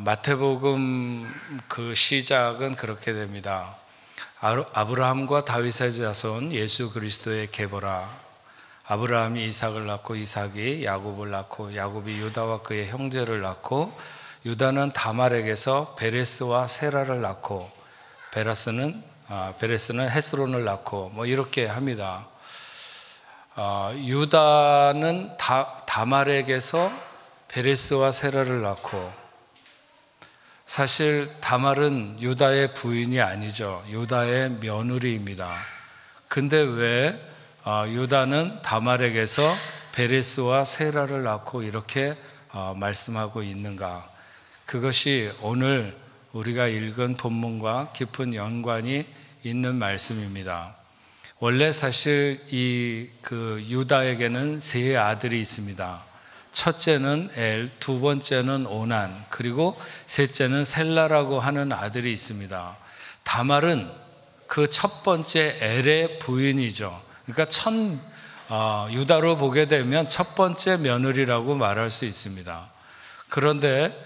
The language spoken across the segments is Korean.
마태복음 그 시작은 그렇게 됩니다. 아브라함과 다윗의 자손 예수 그리스도의 계보라. 아브라함이 이삭을 낳고 이삭이 야곱을 낳고 야곱이 유다와 그의 형제를 낳고 유다는 다말에게서 베레스와 세라를 낳고 베레스는 헤스론을 낳고 뭐 이렇게 합니다. 유다는 다말에게서 베레스와 세라를 낳고, 사실 다말은 유다의 부인이 아니죠. 유다의 며느리입니다. 근데 왜 유다는 다말에게서 베레스와 세라를 낳고 이렇게 말씀하고 있는가? 그것이 오늘 우리가 읽은 본문과 깊은 연관이 있는 말씀입니다. 원래 사실 유다에게는 세 아들이 있습니다. 첫째는 엘, 두 번째는 오난, 그리고 셋째는 셀라라고 하는 아들이 있습니다. 다말은 그 첫 번째 엘의 부인이죠. 그러니까 유다로 보게 되면 첫 번째 며느리라고 말할 수 있습니다. 그런데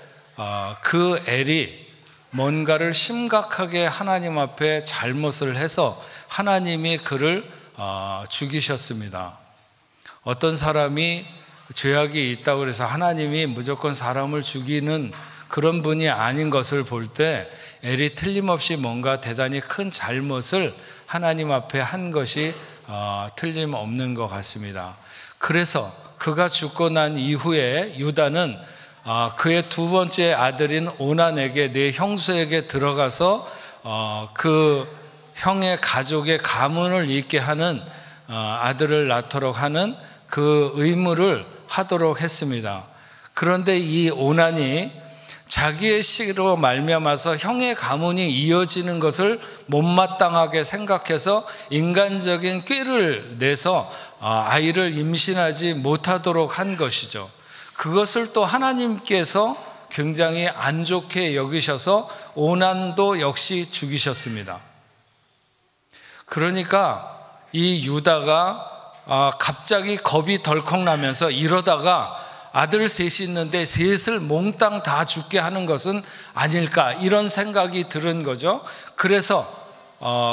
그 엘이 뭔가를 심각하게 하나님 앞에 잘못을 해서 하나님이 그를 죽이셨습니다. 어떤 사람이 죄악이 있다고 해서 하나님이 무조건 사람을 죽이는 그런 분이 아닌 것을 볼 때 엘이 틀림없이 뭔가 대단히 큰 잘못을 하나님 앞에 한 것이 틀림없는 것 같습니다. 그래서 그가 죽고 난 이후에 유다는 그의 두 번째 아들인 오난에게, 내 형수에게 들어가서 그 형의 가족의 가문을 잇게 하는 아들을 낳도록 하는 그 의무를 하도록 했습니다. 그런데 이 오난이 자기의 시로 말미암아서 형의 가문이 이어지는 것을 못마땅하게 생각해서 인간적인 꾀를 내서 아이를 임신하지 못하도록 한 것이죠. 그것을 또 하나님께서 굉장히 안 좋게 여기셔서 오난도 역시 죽이셨습니다. 그러니까 이 유다가 갑자기 겁이 덜컥 나면서 이러다가 아들 셋이 있는데 셋을 몽땅 다 죽게 하는 것은 아닐까, 이런 생각이 드는 거죠. 그래서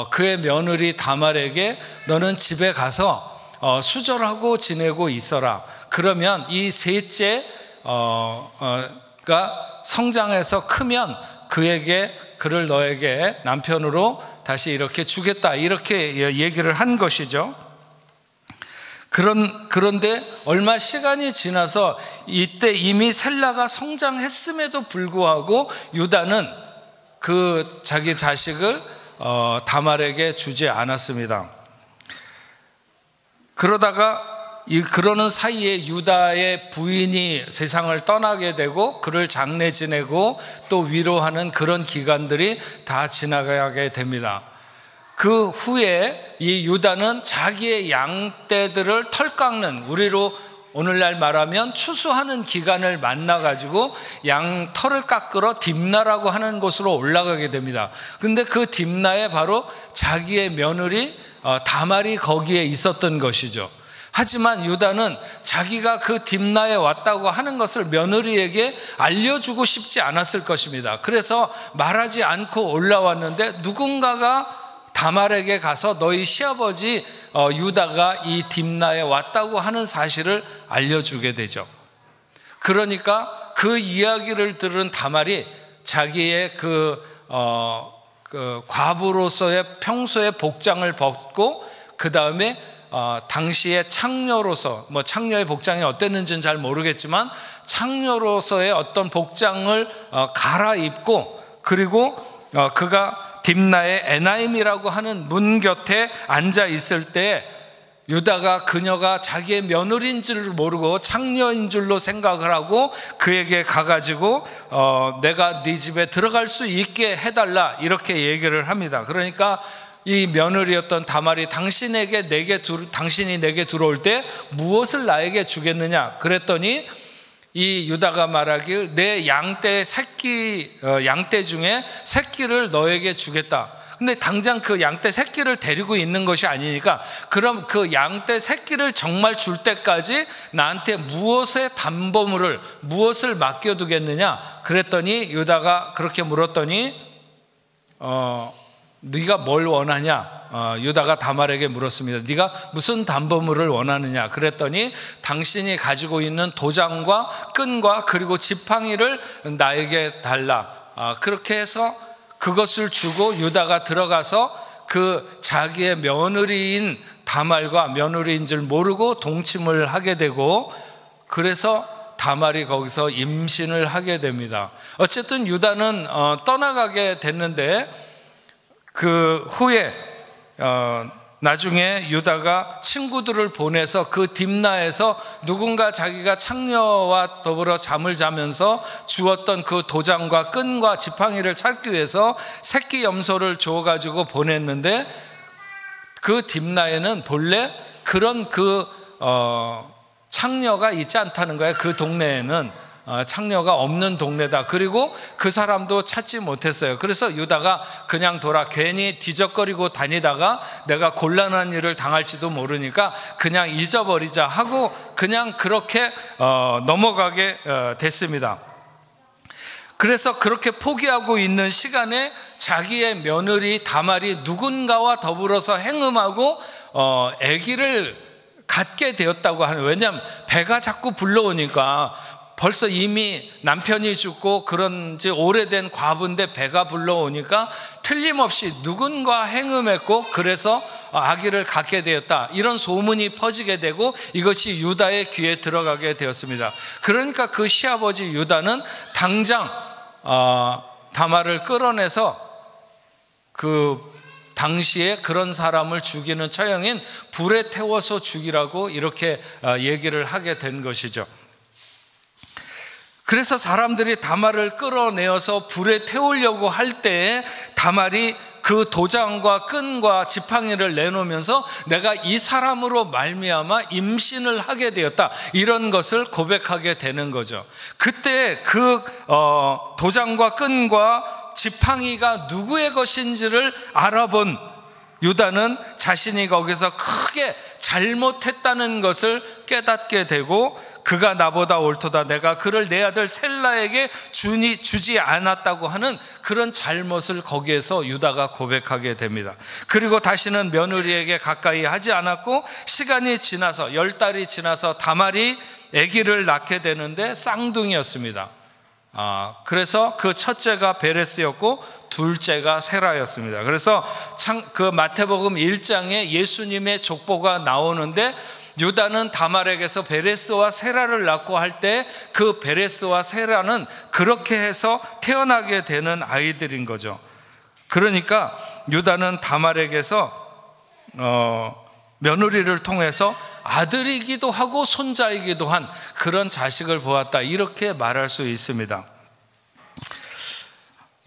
그의 며느리 다말에게 너는 집에 가서 수절하고 지내고 있어라. 그러면 이 셋째가 성장해서 크면 그를 너에게 남편으로 다시 이렇게 주겠다, 이렇게 얘기를 한 것이죠. 그런데 얼마 시간이 지나서 이때 이미 셀라가 성장했음에도 불구하고 유다는 그 자기 자식을 다말에게 주지 않았습니다. 그러는 사이에 유다의 부인이 세상을 떠나게 되고 그를 장례 지내고 또 위로하는 그런 기간들이 다 지나가게 됩니다. 그 후에 이 유다는 자기의 양떼들을 털 깎는, 우리로 오늘날 말하면 추수하는 기간을 만나가지고 양 털을 깎으러 딥나라고 하는 곳으로 올라가게 됩니다. 근데 그 딥나에 바로 자기의 며느리 다말이 거기에 있었던 것이죠. 하지만 유다는 자기가 그 딥나에 왔다고 하는 것을 며느리에게 알려주고 싶지 않았을 것입니다. 그래서 말하지 않고 올라왔는데 누군가가 다말에게 가서 너희 시아버지 유다가 이 딥나에 왔다고 하는 사실을 알려주게 되죠. 그러니까 그 이야기를 들은 다말이 자기의 그 과부로서의 평소의 복장을 벗고 그 다음에 당시의 창녀로서, 창녀의 복장이 어땠는지는 잘 모르겠지만 창녀로서의 어떤 복장을 갈아입고, 그리고 그가 딥나의 에나임이라고 하는 문 곁에 앉아 있을 때 유다가 그녀가 자기의 며느리인 줄 모르고 창녀인 줄로 생각을 하고 그에게 가가지고 내가 네 집에 들어갈 수 있게 해달라, 이렇게 얘기를 합니다. 그러니까 이 며느리였던 다말이 당신이 내게 들어올 때 무엇을 나에게 주겠느냐 그랬더니 이 유다가 말하길 내 양떼 중에 새끼를 너에게 주겠다. 근데 당장 그 양떼 새끼를 데리고 있는 것이 아니니까 그럼 그 양떼 새끼를 정말 줄 때까지 나한테 무엇을 맡겨두겠느냐 그랬더니 유다가 그렇게 물었더니 네가 뭘 원하냐? 유다가 다말에게 물었습니다. 네가 무슨 담보물을 원하느냐? 그랬더니 당신이 가지고 있는 도장과 끈과 그리고 지팡이를 나에게 달라. 그렇게 해서 그것을 주고 유다가 들어가서 그 자기의 며느리인 다말과 며느리인 줄 모르고 동침을 하게 되고, 그래서 다말이 거기서 임신을 하게 됩니다. 어쨌든 유다는 떠나가게 됐는데 그 후에 나중에 유다가 친구들을 보내서 그 딥나에서 누군가 자기가 창녀와 더불어 잠을 자면서 주었던 그 도장과 끈과 지팡이를 찾기 위해서 새끼 염소를 줘가지고 보냈는데, 그 딥나에는 본래 그런 창녀가 있지 않다는 거예요. 그 동네에는 창녀가 없는 동네다. 그리고 그 사람도 찾지 못했어요. 그래서 유다가 그냥 괜히 뒤적거리고 다니다가 내가 곤란한 일을 당할지도 모르니까 그냥 잊어버리자 하고 그냥 그렇게 넘어가게 됐습니다. 그래서 그렇게 포기하고 있는 시간에 자기의 며느리 다말이 누군가와 더불어서 행음하고 아기를 갖게 되었다고 하는. 왜냐하면 배가 자꾸 불러오니까, 벌써 이미 남편이 죽고 그런지 오래된 과부인데 배가 불러오니까 틀림없이 누군가 행음했고 그래서 아기를 갖게 되었다, 이런 소문이 퍼지게 되고 이것이 유다의 귀에 들어가게 되었습니다. 그러니까 그 시아버지 유다는 당장 다말을 끌어내서 그 당시에 그런 사람을 죽이는 처형인 불에 태워서 죽이라고 이렇게 얘기를 하게 된 것이죠. 그래서 사람들이 다말을 끌어내어서 불에 태우려고 할 때에 다말이 그 도장과 끈과 지팡이를 내놓으면서 내가 이 사람으로 말미암아 임신을 하게 되었다, 이런 것을 고백하게 되는 거죠. 그때 그 도장과 끈과 지팡이가 누구의 것인지를 알아본 유다는 자신이 거기서 크게 잘못했다는 것을 깨닫게 되고, 그가 나보다 옳도다, 내가 그를 내 아들 셀라에게 주지 않았다고 하는 그런 잘못을 거기에서 유다가 고백하게 됩니다. 그리고 다시는 며느리에게 가까이 하지 않았고, 시간이 지나서 10달이 지나서 다말이 아기를 낳게 되는데 쌍둥이였습니다. 그래서 그 첫째가 베레스였고 둘째가 세라였습니다. 그래서 그 마태복음 1장에 예수님의 족보가 나오는데, 유다는 다말에게서 베레스와 세라를 낳고 할 때 그 베레스와 세라는 그렇게 해서 태어나게 되는 아이들인 거죠. 그러니까 유다는 다말에게서 며느리를 통해서 아들이기도 하고 손자이기도 한 그런 자식을 보았다, 이렇게 말할 수 있습니다.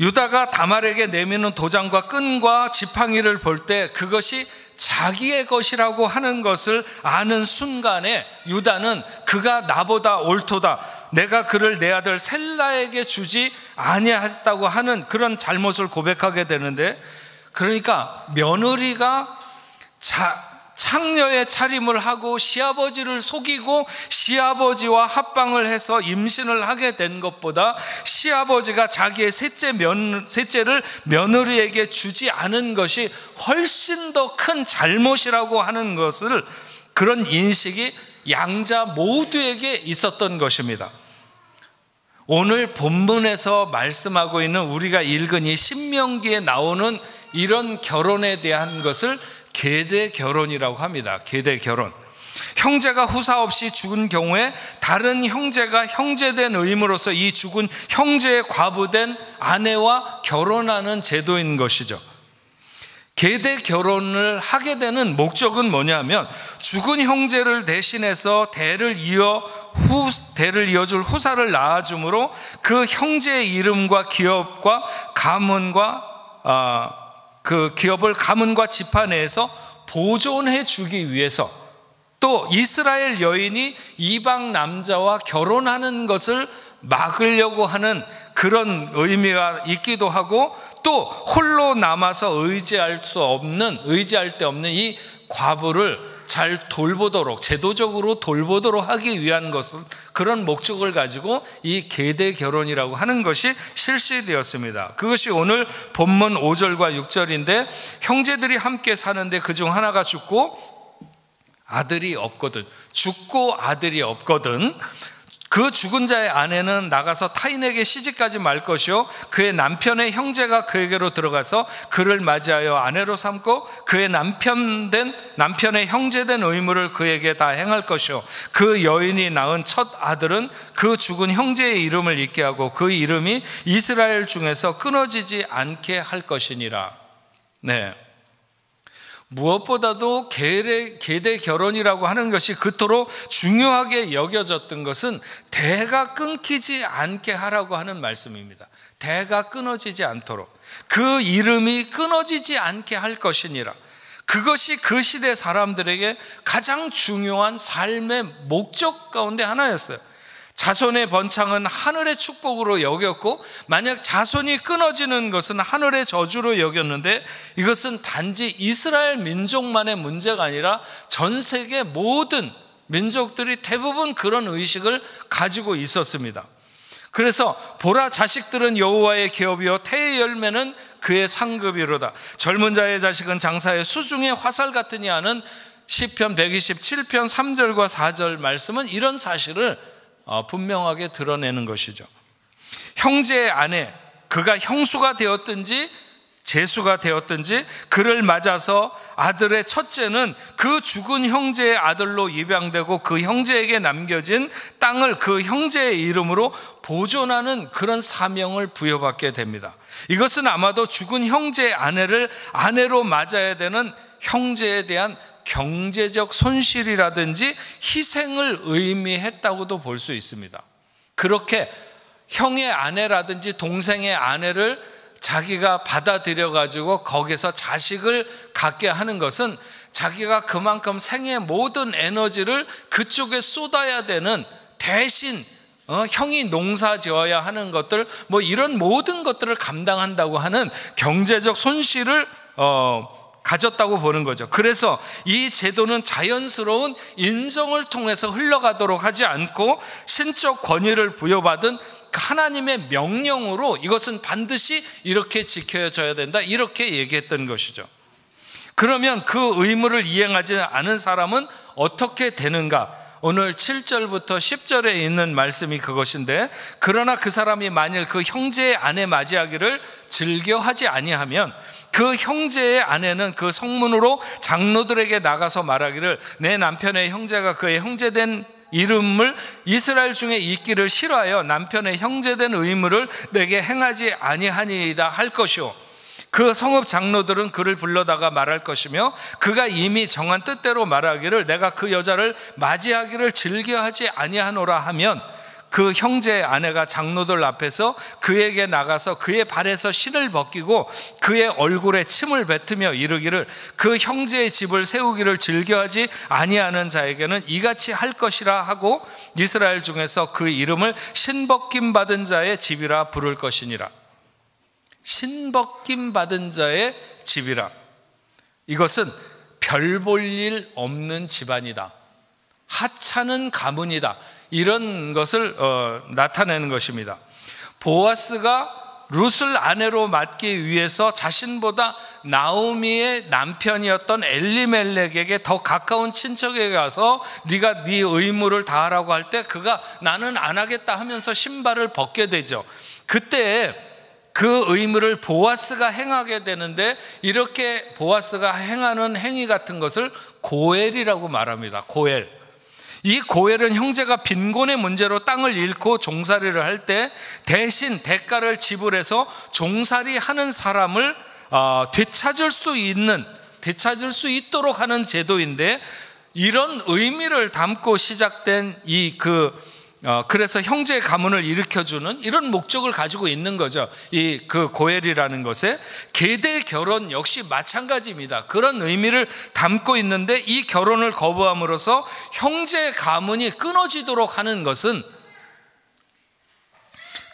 유다가 다말에게 내미는 도장과 끈과 지팡이를 볼 때 그것이 자기의 것이라고 하는 것을 아는 순간에 유다는 그가 나보다 옳도다, 내가 그를 내 아들 셀라에게 주지 아니했다고 하는 그런 잘못을 고백하게 되는데, 그러니까 며느리가 창녀의 차림을 하고 시아버지를 속이고 시아버지와 합방을 해서 임신을 하게 된 것보다 시아버지가 자기의 셋째를 며느리에게 주지 않은 것이 훨씬 더 큰 잘못이라고 하는 것을, 그런 인식이 양자 모두에게 있었던 것입니다. 오늘 본문에서 말씀하고 있는 우리가 읽은 이 신명기에 나오는 이런 결혼에 대한 것을 계대 결혼이라고 합니다. 계대 결혼. 형제가 후사 없이 죽은 경우에 다른 형제가 형제된 의무로서 이 죽은 형제의 과부된 아내와 결혼하는 제도인 것이죠. 계대 결혼을 하게 되는 목적은 뭐냐면, 죽은 형제를 대신해서 대를 이어줄 후사를 낳아줌으로 그 형제의 이름과 기업과 가문과 그 기업을 가문과 지파 내에서 보존해 주기 위해서, 또 이스라엘 여인이 이방 남자와 결혼하는 것을 막으려고 하는 그런 의미가 있기도 하고, 또 홀로 남아서 의지할 데 없는 이 과부를 잘 돌보도록, 제도적으로 돌보도록 하기 위한 것은, 그런 목적을 가지고 이 계대 결혼이라고 하는 것이 실시되었습니다. 그것이 오늘 본문 5절과 6절인데, 형제들이 함께 사는데 그중 하나가 죽고 아들이 없거든. 그 죽은 자의 아내는 나가서 타인에게 시집가지 말 것이요, 그의 남편의 형제가 그에게로 들어가서 그를 맞이하여 아내로 삼고 그의 남편의 형제된 의무를 그에게 다 행할 것이요, 그 여인이 낳은 첫 아들은 그 죽은 형제의 이름을 잊게 하고 그 이름이 이스라엘 중에서 끊어지지 않게 할 것이니라. 네. 무엇보다도 계대 결혼이라고 하는 것이 그토록 중요하게 여겨졌던 것은 대가 끊기지 않게 하라고 하는 말씀입니다. 대가 끊어지지 않도록, 그 이름이 끊어지지 않게 할 것이니라. 그것이 그 시대 사람들에게 가장 중요한 삶의 목적 가운데 하나였어요. 자손의 번창은 하늘의 축복으로 여겼고, 만약 자손이 끊어지는 것은 하늘의 저주로 여겼는데, 이것은 단지 이스라엘 민족만의 문제가 아니라 전 세계 모든 민족들이 대부분 그런 의식을 가지고 있었습니다. 그래서 보라, 자식들은 여호와의 기업이요 태의 열매는 그의 상급이로다. 젊은 자의 자식은 장사의 수중의 화살 같으니 하는 시편 127편 3절과 4절 말씀은 이런 사실을 분명하게 드러내는 것이죠. 형제의 아내, 그가 형수가 되었든지 제수가 되었든지 그를 맞아서 아들의 첫째는 그 죽은 형제의 아들로 입양되고 그 형제에게 남겨진 땅을 그 형제의 이름으로 보존하는 그런 사명을 부여받게 됩니다. 이것은 아마도 죽은 형제의 아내를 아내로 맞아야 되는 형제에 대한 경제적 손실이라든지 희생을 의미했다고도 볼 수 있습니다. 그렇게 형의 아내라든지 동생의 아내를 자기가 받아들여 가지고 거기서 자식을 갖게 하는 것은 자기가 그만큼 생의 모든 에너지를 그쪽에 쏟아야 되는, 대신 형이 농사 지어야 하는 것들, 뭐 이런 모든 것들을 감당한다고 하는 경제적 손실을 가졌다고 보는 거죠. 그래서 이 제도는 자연스러운 인정을 통해서 흘러가도록 하지 않고 신적 권위를 부여받은 하나님의 명령으로 이것은 반드시 이렇게 지켜져야 된다, 이렇게 얘기했던 것이죠. 그러면 그 의무를 이행하지 않은 사람은 어떻게 되는가? 오늘 7절부터 10절에 있는 말씀이 그것인데, 그러나 그 사람이 만일 그 형제의 아내 맞이하기를 즐겨하지 아니하면 그 형제의 아내는 그 성문으로 장로들에게 나가서 말하기를 내 남편의 형제가 그의 형제된 이름을 이스라엘 중에 있기를 싫어하여 남편의 형제된 의무를 내게 행하지 아니하니이다 할 것이요, 그 성읍 장로들은 그를 불러다가 말할 것이며 그가 이미 정한 뜻대로 말하기를 내가 그 여자를 맞이하기를 즐겨하지 아니하노라 하면 그 형제의 아내가 장로들 앞에서 그에게 나가서 그의 발에서 신을 벗기고 그의 얼굴에 침을 뱉으며 이르기를 그 형제의 집을 세우기를 즐겨하지 아니하는 자에게는 이같이 할 것이라 하고 이스라엘 중에서 그 이름을 신벗김 받은 자의 집이라 부를 것이니라. 신벗김 받은 자의 집이라. 이것은 별 볼 일 없는 집안이다, 하찮은 가문이다, 이런 것을 나타내는 것입니다. 보아스가 룻을 아내로 맡기 위해서 자신보다 나오미의 남편이었던 엘리멜렉에게 더 가까운 친척에게 가서 네가 네 의무를 다하라고 할 때 그가 나는 안 하겠다 하면서 신발을 벗게 되죠. 그때 그 의무를 보아스가 행하게 되는데, 이렇게 보아스가 행하는 행위 같은 것을 고엘이라고 말합니다. 고엘. 이 고엘은 형제가 빈곤의 문제로 땅을 잃고 종살이를 할 때 대신 대가를 지불해서 종살이하는 사람을 되찾을 수 있도록 하는 제도인데, 이런 의미를 담고 시작된 그래서 형제의 가문을 일으켜주는 이런 목적을 가지고 있는 거죠. 그 고엘이라는 것에 계대 결혼 역시 마찬가지입니다. 그런 의미를 담고 있는데, 이 결혼을 거부함으로써 형제 가문이 끊어지도록 하는 것은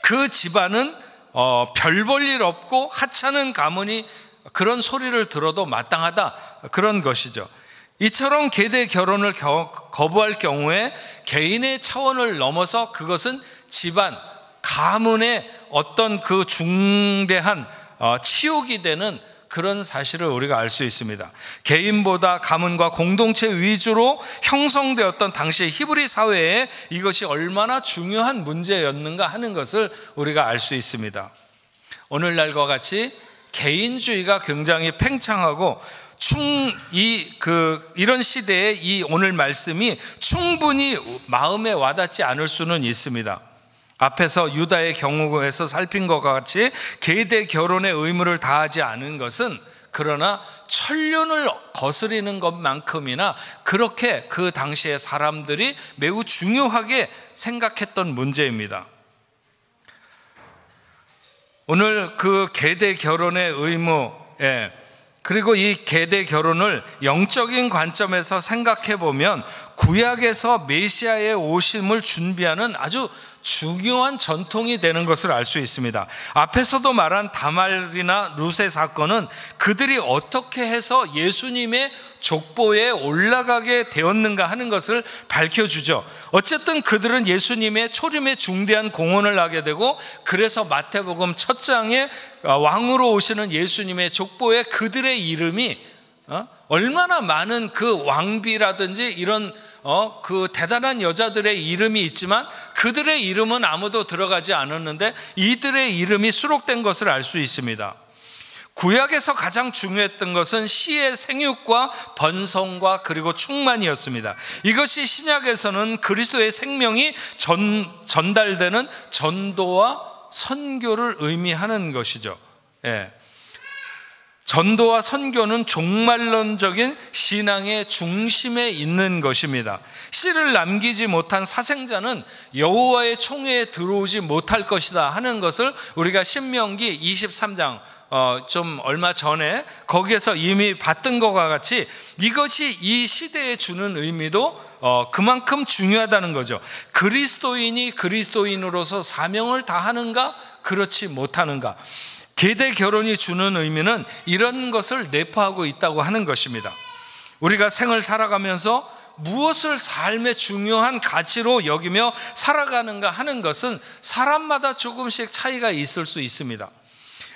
그 집안은 별 볼 일 없고 하찮은 가문이 그런 소리를 들어도 마땅하다, 그런 것이죠. 이처럼 계대 결혼을 거부할 경우에 개인의 차원을 넘어서 그것은 집안, 가문의 어떤 그 중대한 치욕이 되는 그런 사실을 우리가 알 수 있습니다. 개인보다 가문과 공동체 위주로 형성되었던 당시의 히브리 사회에 이것이 얼마나 중요한 문제였는가 하는 것을 우리가 알 수 있습니다. 오늘날과 같이 개인주의가 굉장히 팽창하고 이런 시대에 이 오늘 말씀이 충분히 마음에 와닿지 않을 수는 있습니다. 앞에서 유다의 경우에서 살핀 것과 같이 계대 결혼의 의무를 다하지 않은 것은 그러나 천륜을 거스리는 것만큼이나 그렇게 그 당시의 사람들이 매우 중요하게 생각했던 문제입니다. 오늘 그 계대 결혼의 의무, 그리고 이 계대 결혼을 영적인 관점에서 생각해 보면 구약에서 메시아의 오심을 준비하는 아주 중요한 전통이 되는 것을 알 수 있습니다. 앞에서도 말한 다말이나 룻의 사건은 그들이 어떻게 해서 예수님의 족보에 올라가게 되었는가 하는 것을 밝혀주죠. 어쨌든 그들은 예수님의 초림에 중대한 공헌을 하게 되고, 그래서 마태복음 첫 장에 왕으로 오시는 예수님의 족보에 그들의 이름이 얼마나 많은 그 왕비라든지 이런 그 대단한 여자들의 이름이 있지만 그들의 이름은 아무도 들어가지 않았는데 이들의 이름이 수록된 것을 알 수 있습니다. 구약에서 가장 중요했던 것은 씨의 생육과 번성과 그리고 충만이었습니다. 이것이 신약에서는 그리스도의 생명이 전달되는 전도와 선교를 의미하는 것이죠. 전도와 선교는 종말론적인 신앙의 중심에 있는 것입니다. 씨를 남기지 못한 사생자는 여호와의 총회에 들어오지 못할 것이다 하는 것을 우리가 신명기 23장 좀 얼마 전에 거기에서 이미 봤던 것과 같이 이것이 이 시대에 주는 의미도 그만큼 중요하다는 거죠. 그리스도인이 그리스도인으로서 사명을 다하는가, 그렇지 못하는가. 계대 결혼이 주는 의미는 이런 것을 내포하고 있다고 하는 것입니다. 우리가 생을 살아가면서 무엇을 삶의 중요한 가치로 여기며 살아가는가 하는 것은 사람마다 조금씩 차이가 있을 수 있습니다.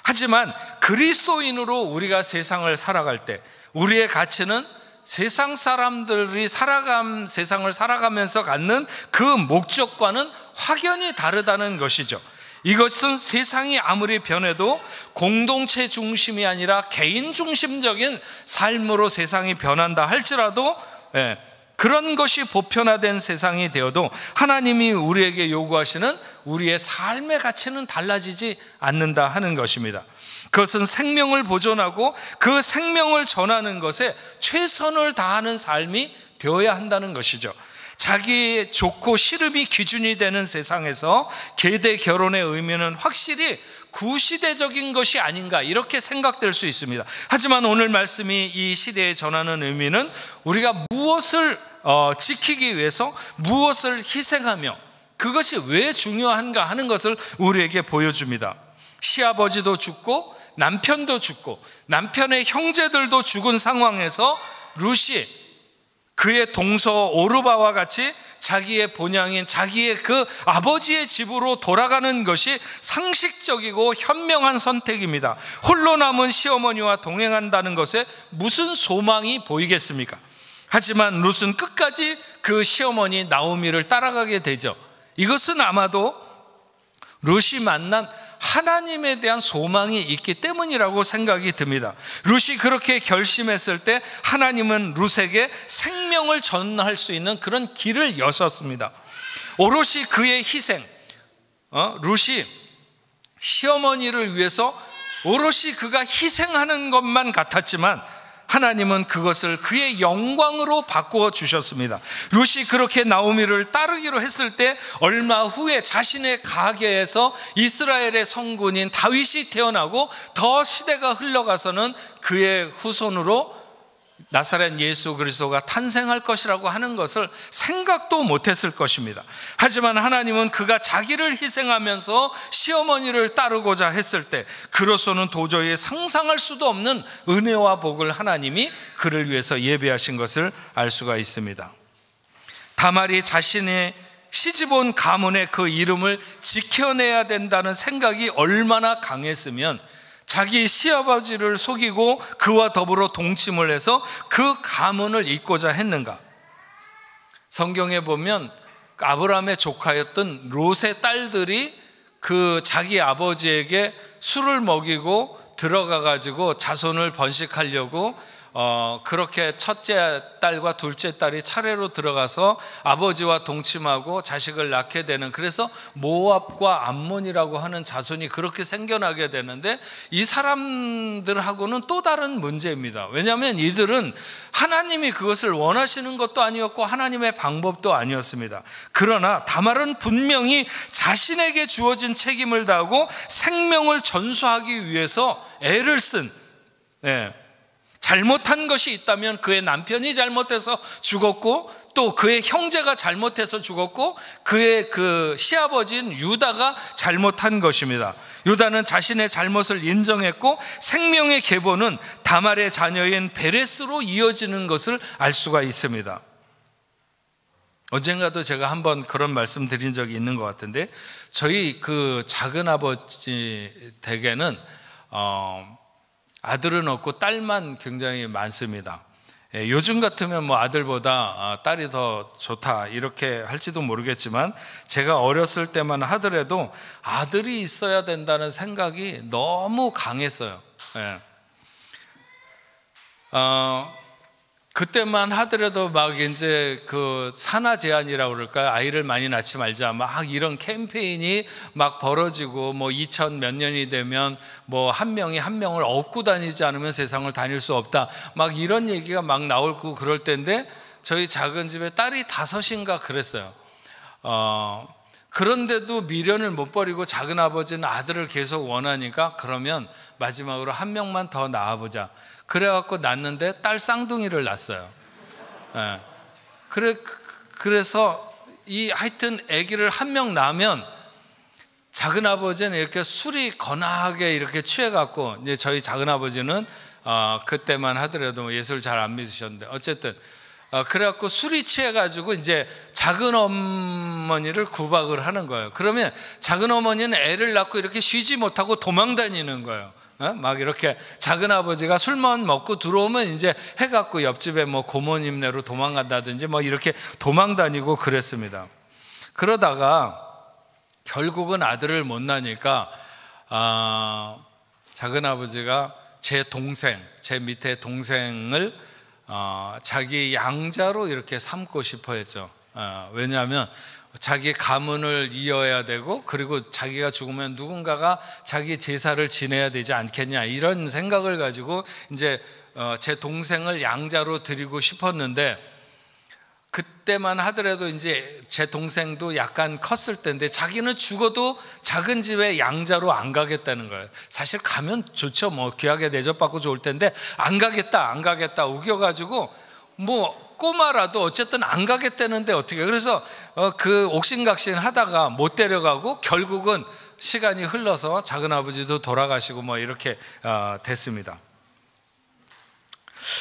하지만 그리스도인으로 우리가 세상을 살아갈 때 우리의 가치는 세상 사람들이 세상을 살아가면서 갖는 그 목적과는 확연히 다르다는 것이죠. 이것은 세상이 아무리 변해도 공동체 중심이 아니라 개인 중심적인 삶으로 세상이 변한다 할지라도 그런 것이 보편화된 세상이 되어도 하나님이 우리에게 요구하시는 우리의 삶의 가치는 달라지지 않는다 하는 것입니다. 그것은 생명을 보존하고 그 생명을 전하는 것에 최선을 다하는 삶이 되어야 한다는 것이죠. 자기의 좋고 싫음이 기준이 되는 세상에서 계대 결혼의 의미는 확실히 구시대적인 것이 아닌가 이렇게 생각될 수 있습니다. 하지만 오늘 말씀이 이 시대에 전하는 의미는 우리가 무엇을 지키기 위해서 무엇을 희생하며 그것이 왜 중요한가 하는 것을 우리에게 보여줍니다. 시아버지도 죽고 남편도 죽고 남편의 형제들도 죽은 상황에서 룻이 그의 동서 오르바와 같이 자기의 본향인 자기의 그 아버지의 집으로 돌아가는 것이 상식적이고 현명한 선택입니다. 홀로 남은 시어머니와 동행한다는 것에 무슨 소망이 보이겠습니까? 하지만 룻은 끝까지 그 시어머니 나오미를 따라가게 되죠. 이것은 아마도 룻이 만난 하나님에 대한 소망이 있기 때문이라고 생각이 듭니다. 룻이 그렇게 결심했을 때 하나님은 룻에게 생명을 전할 수 있는 그런 길을 여셨습니다. 오롯이 그의 희생, 룻이 시어머니를 위해서 오롯이 그가 희생하는 것만 같았지만 하나님은 그것을 그의 영광으로 바꾸어 주셨습니다. 룻이 그렇게 나오미를 따르기로 했을 때 얼마 후에 자신의 가게에서 이스라엘의 성군인 다윗이 태어나고 더 시대가 흘러가서는 그의 후손으로 나사렛 예수 그리스도가 탄생할 것이라고 하는 것을 생각도 못했을 것입니다. 하지만 하나님은 그가 자기를 희생하면서 시어머니를 따르고자 했을 때 그로서는 도저히 상상할 수도 없는 은혜와 복을 하나님이 그를 위해서 예비하신 것을 알 수가 있습니다. 다말이 자신의 시집온 가문의 그 이름을 지켜내야 된다는 생각이 얼마나 강했으면 자기 시아버지를 속이고 그와 더불어 동침을 해서 그 가문을 잇고자 했는가. 성경에 보면 아브라함의 조카였던 롯의 딸들이 그 자기 아버지에게 술을 먹이고 들어가 가지고 자손을 번식하려고 그렇게 첫째 딸과 둘째 딸이 차례로 들어가서 아버지와 동침하고 자식을 낳게 되는, 그래서 모압과 암몬이라고 하는 자손이 그렇게 생겨나게 되는데, 이 사람들하고는 또 다른 문제입니다. 왜냐하면 이들은 하나님이 그것을 원하시는 것도 아니었고 하나님의 방법도 아니었습니다. 그러나 다말은 분명히 자신에게 주어진 책임을 다하고 생명을 전수하기 위해서 애를 쓴, 잘못한 것이 있다면 그의 남편이 잘못해서 죽었고, 또 그의 형제가 잘못해서 죽었고, 그의 그 시아버지인 유다가 잘못한 것입니다. 유다는 자신의 잘못을 인정했고 생명의 계보는 다말의 자녀인 베레스로 이어지는 것을 알 수가 있습니다. 언젠가도 제가 한번 그런 말씀 드린 적이 있는 것 같은데, 저희 그 작은 아버지 댁에는 아들은 없고 딸만 굉장히 많습니다. 요즘 같으면 뭐 아들보다 딸이 더 좋다 이렇게 할지도 모르겠지만, 제가 어렸을 때만 하더라도 아들이 있어야 된다는 생각이 너무 강했어요. 그때만 하더라도 막 이제 그 산하 제한이라고 그럴까요? 아이를 많이 낳지 말자, 막 이런 캠페인이 막 벌어지고, 뭐 2000 몇 년이 되면 뭐 한 명이 한 명을 업고 다니지 않으면 세상을 다닐 수 없다, 막 이런 얘기가 막 나오고 그럴 때인데, 저희 작은 집에 딸이 5인가 그랬어요. 그런데도 미련을 못 버리고 작은 아버지는 아들을 계속 원하니까, 그러면 마지막으로 한 명만 더 낳아보자. 그래갖고 낳는데 딸 쌍둥이를 낳았어요. 그래서 하여튼 아기를 한 명 낳으면 작은 아버지는 이렇게 술이 거나하게 이렇게 취해갖고, 이제 저희 작은 아버지는 그때만 하더라도 예수를 잘 안 믿으셨는데, 어쨌든 그래갖고 술이 취해가지고 이제 작은 어머니를 구박을 하는 거예요. 그러면 작은 어머니는 애를 낳고 이렇게 쉬지 못하고 도망 다니는 거예요. 막 이렇게 작은 아버지가 술만 먹고 들어오면 이제 해갖고 옆집에 뭐 고모님네로 도망간다든지 뭐 이렇게 도망 다니고 그랬습니다. 그러다가 결국은 아들을 못 낳으니까 작은 아버지가 제 밑에 동생을 자기 양자로 이렇게 삼고 싶어 했죠. 왜냐하면 자기 가문을 이어야 되고, 그리고 자기가 죽으면 누군가가 자기 제사를 지내야 되지 않겠냐, 이런 생각을 가지고 이제 제 동생을 양자로 드리고 싶었는데, 그때만 하더라도 이제 제 동생도 약간 컸을 때인데 자기는 죽어도 작은 집에 양자로 안 가겠다는 거예요. 사실 가면 좋죠, 뭐 귀하게 대접받고 좋을 텐데 안 가겠다 우겨가지고, 뭐 꼬마라도 어쨌든 안 가겠다는데 어떻게. 그래서 그 옥신각신 하다가 못 데려가고 결국은 시간이 흘러서 작은 아버지도 돌아가시고 뭐 이렇게 됐습니다.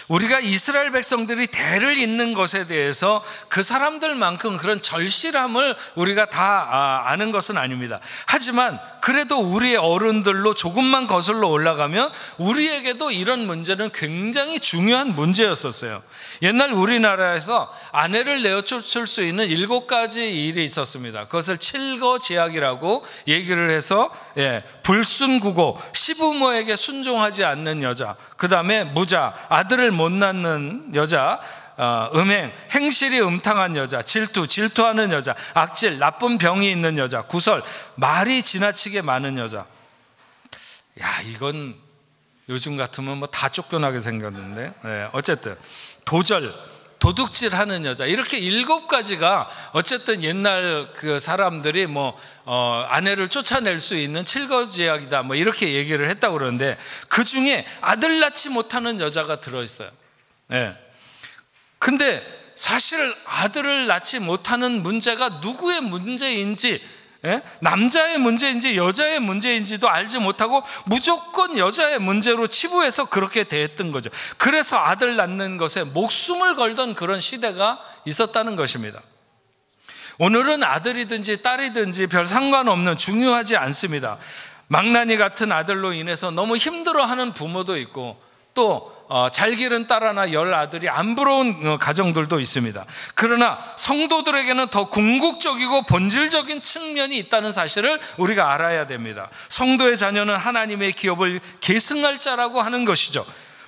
우리가 이스라엘 백성들이 대를 잇는 것에 대해서 그 사람들만큼 그런 절실함을 우리가 다 아는 것은 아닙니다. 하지만 그래도 우리의 어른들로 조금만 거슬러 올라가면 우리에게도 이런 문제는 굉장히 중요한 문제였었어요. 옛날 우리나라에서 아내를 내어쫓을 수 있는 7가지 일이 있었습니다. 그것을 칠거제약이라고 얘기를 해서, 불순구고, 시부모에게 순종하지 않는 여자, 그 다음에 무자, 아들을 못 낳는 여자, 음행, 행실이 음탕한 여자, 질투하는 여자, 악질, 나쁜 병이 있는 여자, 구설, 말이 지나치게 많은 여자. 이건 요즘 같으면 뭐 다 쫓겨나게 생겼는데, 어쨌든 도절, 도둑질하는 여자, 이렇게 7가지가 어쨌든 옛날 그 사람들이 뭐 아내를 쫓아낼 수 있는 칠거제약이다 뭐 이렇게 얘기를 했다고 그러는데, 그 중에 아들 낳지 못하는 여자가 들어있어요. 근데 사실 아들을 낳지 못하는 문제가 누구의 문제인지, 남자의 문제인지 여자의 문제인지도 알지 못하고 무조건 여자의 문제로 치부해서 그렇게 대했던 거죠. 그래서 아들 낳는 것에 목숨을 걸던 그런 시대가 있었다는 것입니다. 오늘은 아들이든지 딸이든지 별 상관없는, 중요하지 않습니다. 망나니 같은 아들로 인해서 너무 힘들어하는 부모도 있고, 또 잘 기른 딸 하나 10 아들이 안 부러운 가정들도 있습니다. 그러나 성도들에게는 더 궁극적이고 본질적인 측면이 있다는 사실을 우리가 알아야 됩니다. 성도의 자녀는 하나님의 기업을 계승할 자라고 하는 것이죠.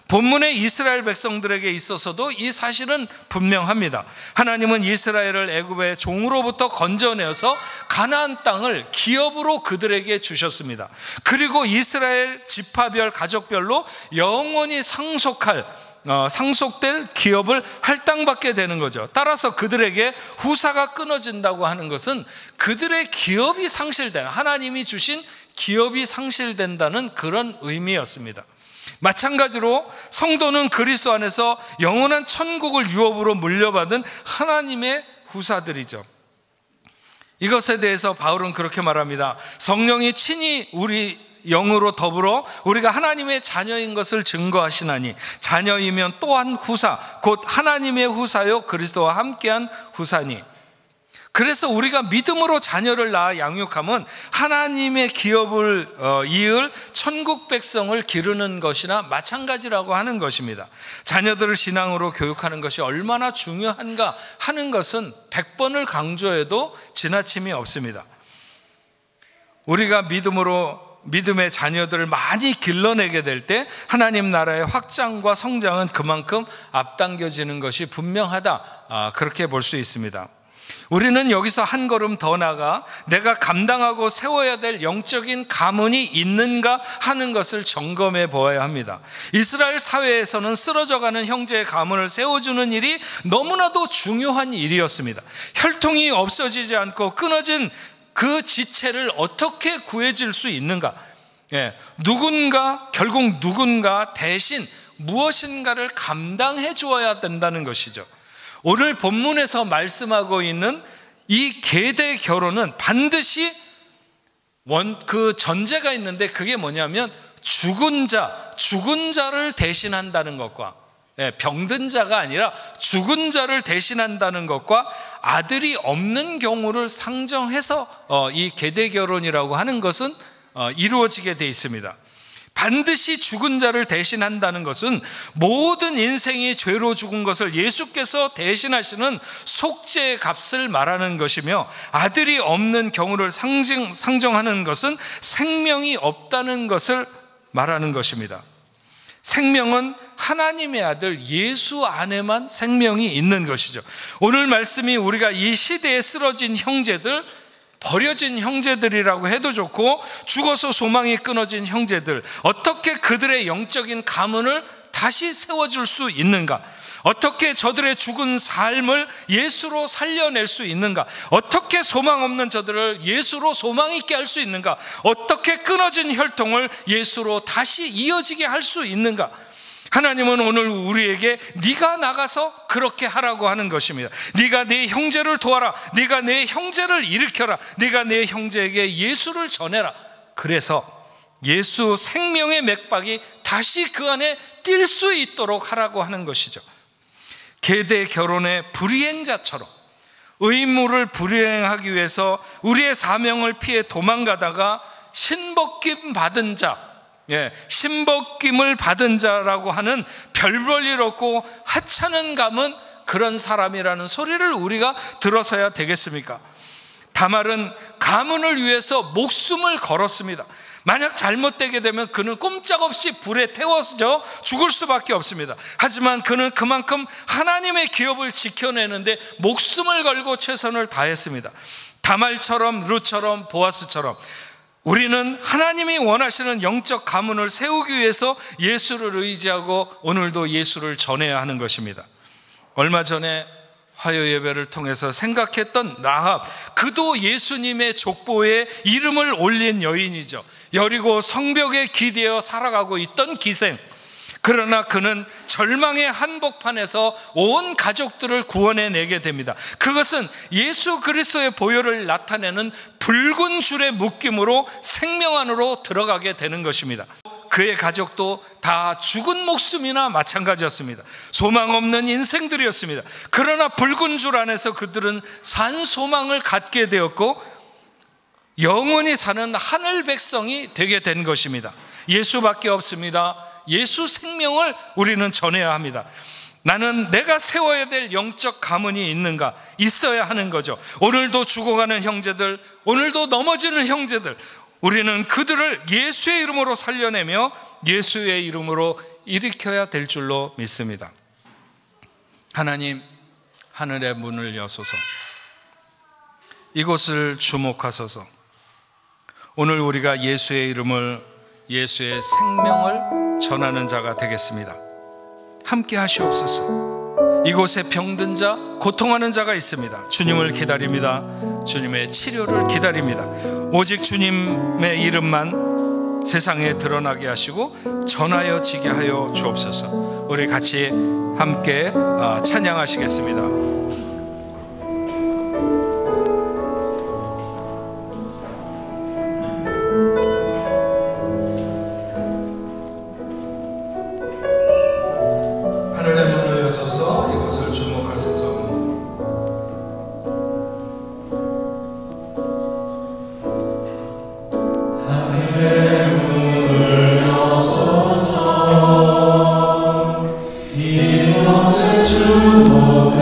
본문의 이스라엘 백성들에게 있어서도 이 사실은 분명합니다. 하나님은 이스라엘을 애굽의 종으로부터 건져내어서 가나안 땅을 기업으로 그들에게 주셨습니다. 그리고 이스라엘 지파별, 가족별로 영원히 상속될 기업을 할당받게 되는 거죠. 따라서 그들에게 후사가 끊어진다고 하는 것은 그들의 기업이 상실된, 하나님이 주신 기업이 상실된다는 그런 의미였습니다. 마찬가지로 성도는 그리스도 안에서 영원한 천국을 유업으로 물려받은 하나님의 후사들이죠. 이것에 대해서 바울은 그렇게 말합니다. 성령이 친히 우리 영으로 더불어 우리가 하나님의 자녀인 것을 증거하시나니, 자녀이면 또한 후사, 곧 하나님의 후사요 그리스도와 함께한 후사니. 그래서 우리가 믿음으로 자녀를 낳아 양육하면 하나님의 기업을 이을 천국 백성을 기르는 것이나 마찬가지라고 하는 것입니다. 자녀들을 신앙으로 교육하는 것이 얼마나 중요한가 하는 것은 100번을 강조해도 지나침이 없습니다. 우리가 믿음의 자녀들을 많이 길러내게 될 때 하나님 나라의 확장과 성장은 그만큼 앞당겨지는 것이 분명하다, 그렇게 볼 수 있습니다. 우리는 여기서 한 걸음 더 나아가 내가 감당하고 세워야 될 영적인 가문이 있는가 하는 것을 점검해 보아야 합니다. 이스라엘 사회에서는 쓰러져가는 형제의 가문을 세워주는 일이 너무나도 중요한 일이었습니다. 혈통이 없어지지 않고 끊어진 그 지체를 어떻게 구해줄 수 있는가? 결국 누군가 대신 무엇인가를 감당해 주어야 된다는 것이죠. 오늘 본문에서 말씀하고 있는 이 계대 결혼은 반드시 그 전제가 있는데, 그게 뭐냐면 죽은 자를 대신한다는 것과, 병든 자가 아니라 죽은 자를 대신한다는 것과 아들이 없는 경우를 상정해서 이 계대 결혼이라고 하는 것은 이루어지게 되어 있습니다. 반드시 죽은 자를 대신한다는 것은 모든 인생이 죄로 죽은 것을 예수께서 대신하시는 속죄의 값을 말하는 것이며, 아들이 없는 경우를 상정하는 것은 생명이 없다는 것을 말하는 것입니다. 생명은 하나님의 아들 예수 안에만 생명이 있는 것이죠. 오늘 말씀이 우리가 이 시대에 쓰러진 형제들, 버려진 형제들이라고 해도 좋고, 죽어서 소망이 끊어진 형제들, 어떻게 그들의 영적인 가문을 다시 세워줄 수 있는가? 어떻게 저들의 죽은 삶을 예수로 살려낼 수 있는가? 어떻게 소망 없는 저들을 예수로 소망 있게 할 수 있는가? 어떻게 끊어진 혈통을 예수로 다시 이어지게 할 수 있는가? 하나님은 오늘 우리에게 네가 나가서 그렇게 하라고 하는 것입니다. 네가 네 형제를 도와라. 네가 내 형제를 일으켜라. 네가 내 형제에게 예수를 전해라. 그래서 예수 생명의 맥박이 다시 그 안에 뛸 수 있도록 하라고 하는 것이죠. 계대 결혼의 불이행자처럼 의무를 불이행하기 위해서 우리의 사명을 피해 도망가다가 신벗김 받은 자, 신벗김을 받은 자라고 하는 별 볼 일 없고 하찮은 감은 그런 사람이라는 소리를 우리가 들어서야 되겠습니까? 다말은 가문을 위해서 목숨을 걸었습니다. 만약 잘못되게 되면 그는 꼼짝없이 불에 태워져 죽을 수밖에 없습니다. 하지만 그는 그만큼 하나님의 기업을 지켜내는데 목숨을 걸고 최선을 다했습니다. 다말처럼, 룻처럼, 보아스처럼 우리는 하나님이 원하시는 영적 가문을 세우기 위해서 예수를 의지하고 오늘도 예수를 전해야 하는 것입니다. 얼마 전에 화요 예배를 통해서 생각했던 라합, 그도 예수님의 족보에 이름을 올린 여인이죠. 여리고 성벽에 기대어 살아가고 있던 기생, 그러나 그는 절망의 한복판에서 온 가족들을 구원해내게 됩니다. 그것은 예수 그리스도의 보혈을 나타내는 붉은 줄의 묶임으로 생명 안으로 들어가게 되는 것입니다. 그의 가족도 다 죽은 목숨이나 마찬가지였습니다. 소망 없는 인생들이었습니다. 그러나 붉은 줄 안에서 그들은 산 소망을 갖게 되었고 영원히 사는 하늘 백성이 되게 된 것입니다. 예수밖에 없습니다. 예수 생명을 우리는 전해야 합니다. 나는 내가 세워야 될 영적 가문이 있는가? 있어야 하는 거죠. 오늘도 죽어가는 형제들, 오늘도 넘어지는 형제들, 우리는 그들을 예수의 이름으로 살려내며 예수의 이름으로 일으켜야 될 줄로 믿습니다. 하나님, 하늘의 문을 여소서, 이곳을 주목하소서. 오늘 우리가 예수의 이름을, 예수의 생명을 전하는 자가 되겠습니다. 함께 하시옵소서. 이곳에 병든 자, 고통하는 자가 있습니다. 주님을 기다립니다. 주님의 치료를 기다립니다. 오직 주님의 이름만 세상에 드러나게 하시고 전하여지게 하여 주옵소서. 우리 같이 함께 찬양하시겠습니다. 하늘의 문을 여소서, 이곳을 주목하소서. 하늘의 문을 여소서, 이곳을 주목하소서.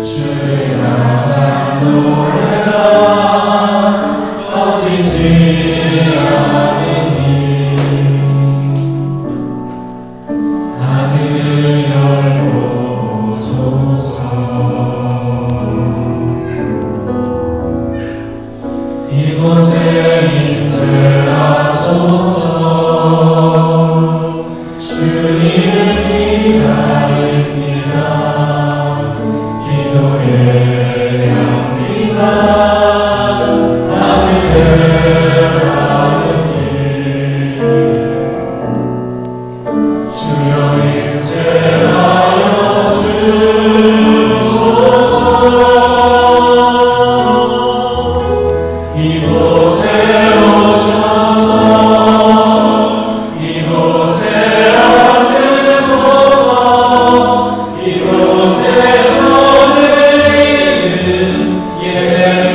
주의 향한 노래가 터지지 않으니 하늘을 열고소서. 이곳에 임재하소서. 주님을 기다립니다. 기도의 향기가 하늘에 닿으니 주여 임재하여 주소서. 이곳에 오셔서 이곳에 앉으소서. 이곳에서 드리는 예배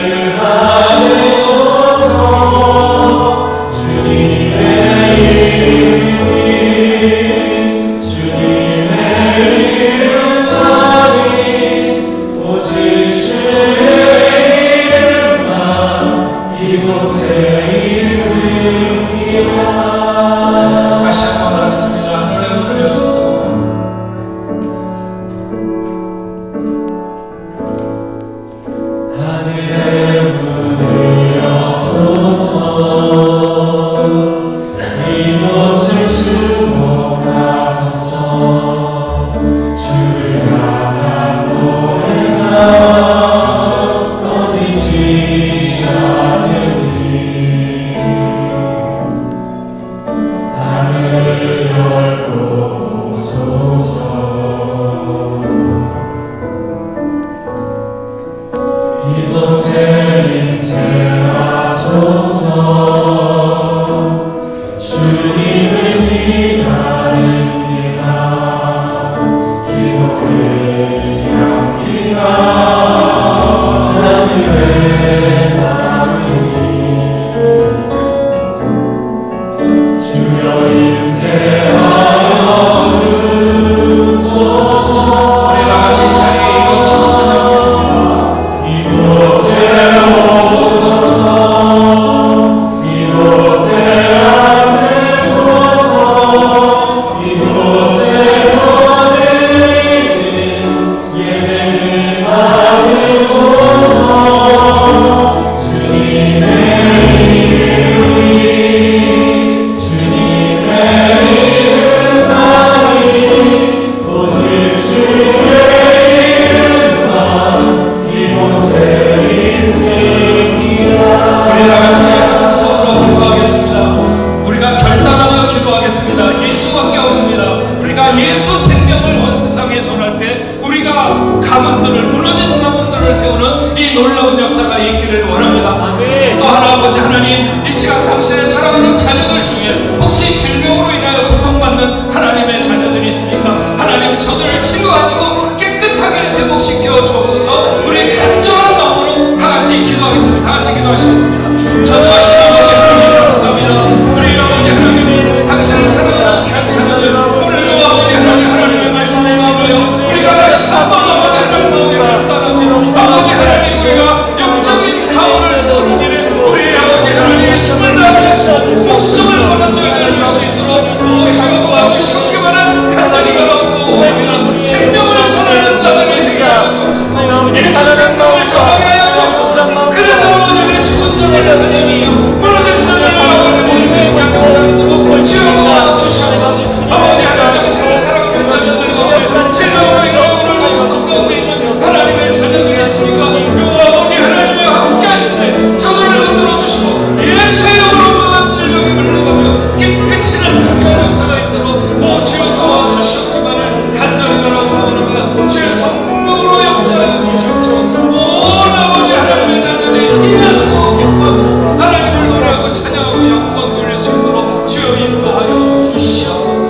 세우는 이 놀라운 역사가 있기를 원합니다. 또 하나 아버지 하나님, 이 시간 당신의 사랑하는 자녀들 중에 혹시 질병으로 인하여 고통받는 하나님의 자녀들이 있습니까? 하나님, 저들을 치유하시고 깨끗하게 회복시켜 주옵소서. 우리 간절한 마음으로 다 같이 기도하겠습니다. 다 같이 기도하시겠습니다. 전능하신 아버지 하나님 감사합니다. 우리 아버지 하나님, 당신을 사랑하는 귀한 자녀들, 오늘도 아버지 하나님, 하나님의 말씀을 위하여 우리가 다시 한번 아버지 하나님 마음에 결단하고 아버지 하나님, 우리가 영적인 가원을 세우는 일에 우리 아버지 하나님의 힘을 다하게 하시고 목숨을 거는 저희들 볼 수 있도록 주여 도와주시기만을 간절히 바라고 우리가 생명을 전하는 자들이 되게 하여 주옵소서. 예수 생명을 전하게 하여 주옵소서. 그래서 아버지 죽은 자들을 살려내며 무너진 자들을 아버지 되게 하여 주옵소서. 주여 도와주시옵소서. 아버지 하나님, 당신을 사랑하는 자녀들 가운데 질병으로 인하여 오늘도 고통 가운데 있는 하나님의 자녀들이 있습니까? 요 아버지 하나님과 함께 하실 때 저들을 흔들어 주시고 예수의 이름으로 모든 질병이 물러가며 깨끗이는 귀한 역사가 있도록 주여 도와주시옵기만을 간절히 바라고 원합니다. 주의 성령으로 역사하여 주시옵소서. 온 아버지 하나님의 자녀들이 뛰면서 기뻐하고 하나님을 노래하고 찬양하고 영광 돌릴 수 있도록 주여 인도하여 주시옵소서.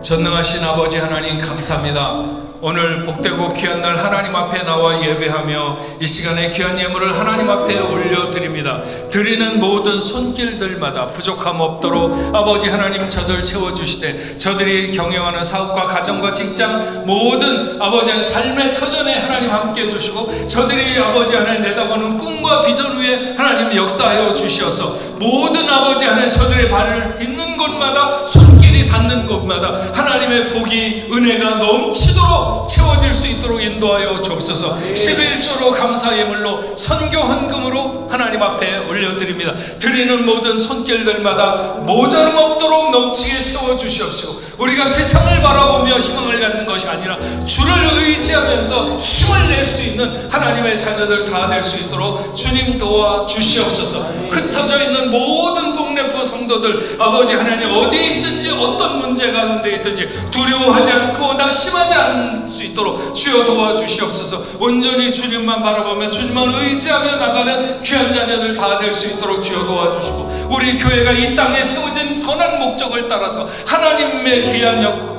전능하신 아버지 하나님 감사합니다. 오늘 복되고 귀한 날 하나님 앞에 나와 예배하며 이 시간에 귀한 예물을 하나님 앞에 올려드립니다. 드리는 모든 손길들마다 부족함 없도록 아버지 하나님 저들 채워주시되, 저들이 경영하는 사업과 가정과 직장 모든 아버지 하나님 삶의 터전에 하나님 함께 해주시고, 저들이 아버지 하나님 내다보는 꿈과 비전 위에 하나님 역사하여 주시어서 모든 아버지 하나님 저들의 발을 딛는 곳마다 손길이 닿는 곳마다 하나님의 복이 은혜가 넘치도록 채워질 수 있도록 인도하여 주옵소서. 11조로 감사 예물로 선교 헌금으로 하나님 앞에 올려드립니다. 드리는 모든 손길들마다 모자름 없도록 넘치게 채워주시옵시고, 우리가 세상을 바라보며 희망을 갖는 것이 아니라 주를 의지하면서 힘을 낼 수 있는 하나님의 자녀들 다 될 수 있도록 주님 도와주시옵소서. 흩어져 있는 모든 복내포 성도들 아버지 하나님, 어디에 있든지 어떤 문제 가운데 있든지 두려워하지 않고 낙심하지 않을 수 있도록 주여 도와주시옵소서. 온전히 주님만 바라보며 주님만 의지하며 나가는 귀한 자녀들 다 될 수 있도록 주여 도와주시고, 우리 교회가 이 땅에 세워진 선한 목적을 따라서 하나님의 귀한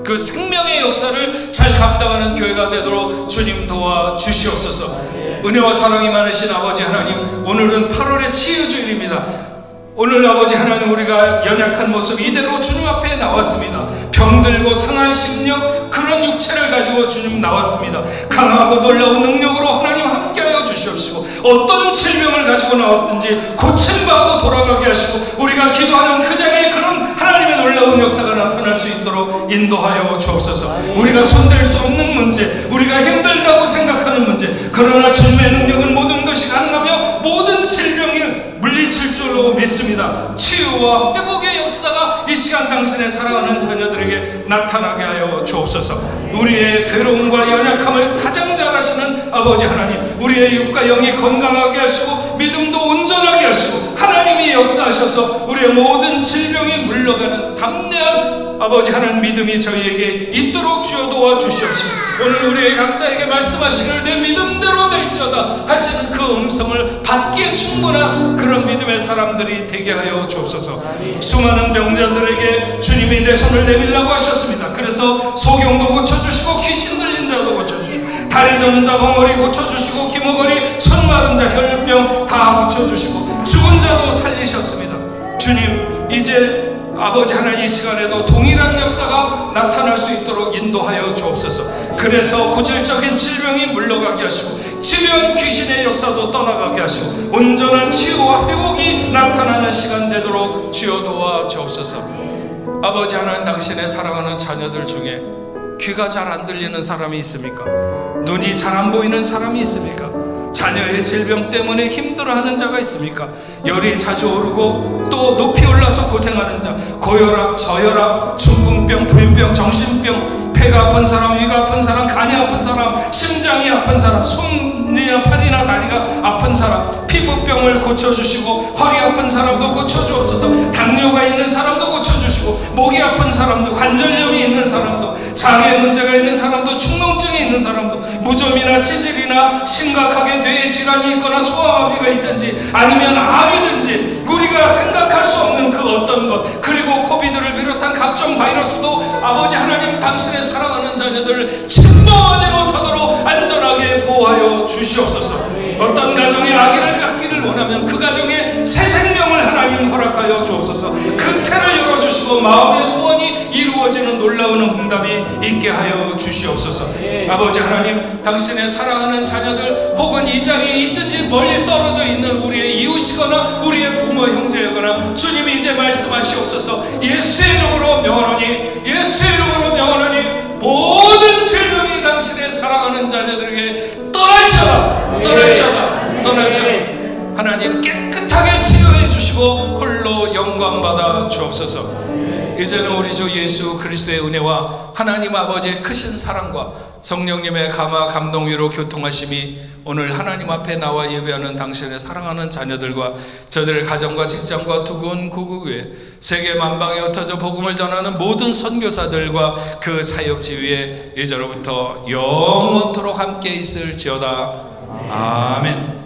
그 생명의 역사를 잘 감당하는 교회가 되도록 주님 도와주시옵소서. 은혜와 사랑이 많으신 아버지 하나님, 오늘은 8월의 치유주일입니다. 오늘 아버지 하나님, 우리가 연약한 모습 이대로 주님 앞에 나왔습니다. 병들고 상한 심령, 그런 육체를 가지고 주님 나왔습니다. 강하고 놀라운 능력으로 하나님 함께하여 주시옵시고, 어떤 질병을 가지고 나왔든지 고침받고 돌아가게 하시고, 우리가 기도하는 그 자리에 그런 하나님의 놀라운 역사가 나타날 수 있도록 인도하여 주옵소서. 우리가 손댈 수 없는 문제, 우리가 힘들다고 생각하는 문제, 그러나 주님의 능력은 모든 것이 가능하며 모든 질병이 물리칠 줄로 믿습니다. 치유와 회복의 역사가 이 시간 당신의 사랑하는 자녀들에게 나타나게 하여 주옵소서. 우리의 괴로움과 연약함을 가장 잘 아시는 아버지 하나님, 우리의 육과 영이 건강하게 하시고 믿음도 온전하게 하시고 하나님이 역사하셔서 우리의 모든 질병이 물러가는 담대한 아버지 하나님 믿음이 저희에게 있도록 주여 도와주시옵시고, 오늘 우리의 각자에게 말씀하시기를 내 믿음대로 될지어다 하시는 그 음성을 받기에 충분한 그런 믿음의 사람들이 되게 하여 주옵소서. 수많은 병자들에게 주님이 내 손을 내밀라고 하셨습니다. 그래서 소경도 고쳐주시고 귀신 들린 자도 고쳐주시고 다리 저는 자 벙어리 고쳐주시고 기머거리 손 마른 자 혈병 다 고쳐주시고 죽은 자도 살리셨습니다. 주님, 이제 아버지 하나님 이 시간에도 동일한 역사가 나타날 수 있도록 인도하여 주옵소서. 그래서 고질적인 질병이 물러가게 하시고 치료한 귀신의 역사도 떠나가게 하시고 온전한 치유와 회복이 나타나는 시간 되도록 주여 도와 주옵소서. 아버지 하나님, 당신의 사랑하는 자녀들 중에 귀가 잘 안 들리는 사람이 있습니까? 눈이 잘 안 보이는 사람이 있습니까? 자녀의 질병 때문에 힘들어하는 자가 있습니까? 열이 자주 오르고 또 높이 올라서 고생하는 자, 고혈압, 저혈압, 중풍병, 불임병, 정신병, 폐가 아픈 사람, 위가 아픈 사람, 간이 아픈 사람, 심장이 아픈 사람, 손이나 팔이나 다리가 아픈 사람, 피부병을 고쳐주시고 허리 아픈 사람도 고쳐주옵소서. 당뇨가 있는 사람도 고쳐주시고, 목이 아픈 사람도, 관절염이 있는 사람도, 장애 문제가 있는 사람도, 축농증이 있는 사람도, 무좀이나 치질이나 심각하게 뇌에 질환이 있거나 소아마비가 있든지 아니면 암이든지 우리가 생각할 수 없는 그 어떤 것, 그리고 코비드를 비롯한 각종 바이러스도 아버지 하나님 당신의 사랑하는 자녀들을 침범하지 못하도록 안전하게 보호하여 주시옵소서. 어떤 가정에 아기를 갖기를 원하면 그 가정에 새 생명을 하나님 허락하여 주옵소서. 그 태를 열어주시고 마음의 소원이 이루어지는 놀라운 응답이 있게 하여 주시옵소서. 아버지 하나님, 당신의 사랑하는 자녀들 혹은 이 자리에 있든지 멀리 떨어져 있는 우리의 이웃이거나 우리의 부모 형제거나 주님이 이제 말씀하시옵소서. 예수의 이름으로 명하노니, 예수의 이름으로 명하노니 모든 질병이 당신의 사랑하는 자녀들에게 떠날지어다, 떠날지어다, 떠날지어다. 하나님 깨끗하게 치유해 주시고 홀로 영광 받아 주옵소서. 이제는 우리 주 예수 그리스도의 은혜와 하나님 아버지의 크신 사랑과 성령님의 감화 감동 위로 교통하심이 오늘 하나님 앞에 나와 예배하는 당신의 사랑하는 자녀들과 저들의 가정과 직장과 두군 구국 외 세계 만방에 흩어져 복음을 전하는 모든 선교사들과 그 사역지 위에 이제로부터 영원토록 함께 있을지어다. 아멘.